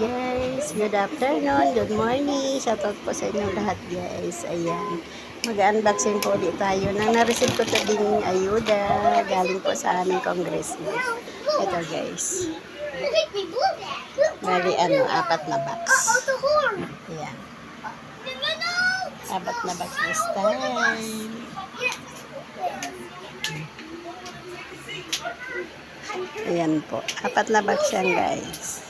guys, good afternoon, good morning, shoutout po sa inyo lahat guys. Ayan, mag-unboxing po ulit tayo na na-receive ko ito ding ayuda galing po sa aming congressman. Ito guys, bali apat na box. Ayan, apat na box this time. Ayan po, apat na box yan guys.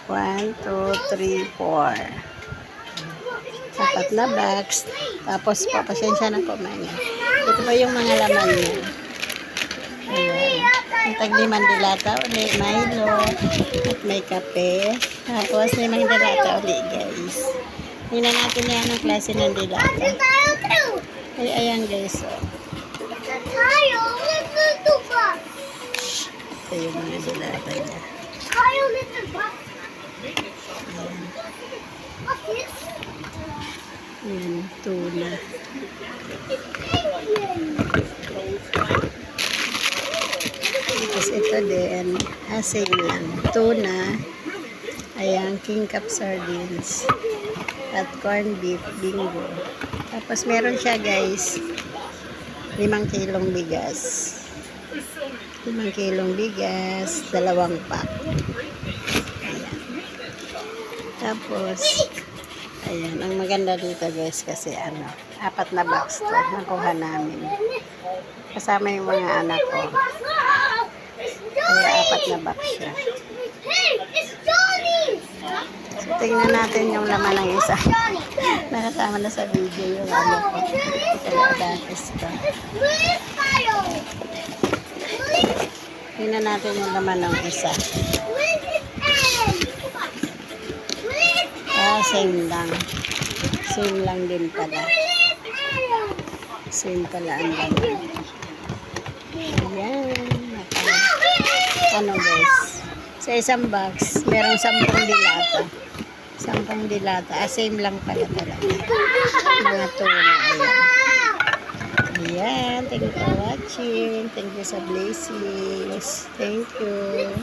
1, 2, 3, 4. Apat na box. Tapos po, pasensya na po man. Ito po yung mga laman niya. Ayan. Ang taglimang dilata ulit, Milo, at may kape. Tapos may mga dilata ulit guys. Tingnan natin yan ang klase ng dilata. Ay, ayan guys. Oh. Ito yung mga dilata niya. Ayan, tuna. Tapos ito din, asin lang. Tuna. Ayan, king cup sardines. At corned beef, bingo. Tapos meron siya guys, 5 kilong bigas. 5 kilong bigas, 2 pack. Ayan. Tapos, ayan, ang maganda dito guys kasi apat na box to nakuha namin. Kasama yung mga anak ko. Kaya apat na box siya. So, tingnan natin yung laman ng isa. Nakasama na sa video yung ano ko. Kaya datis ko. Tingnan natin yung laman ng isa. Same lang. Same lang din pala. Same pala ang laman. Ayan. Ano guys? Sa isang box, merong 10 dilata. 10 dilata. Same lang pala talaga. Mga tuna. Ayan. Ayan. Thank you for watching. Thank you sa blessings. Thank you.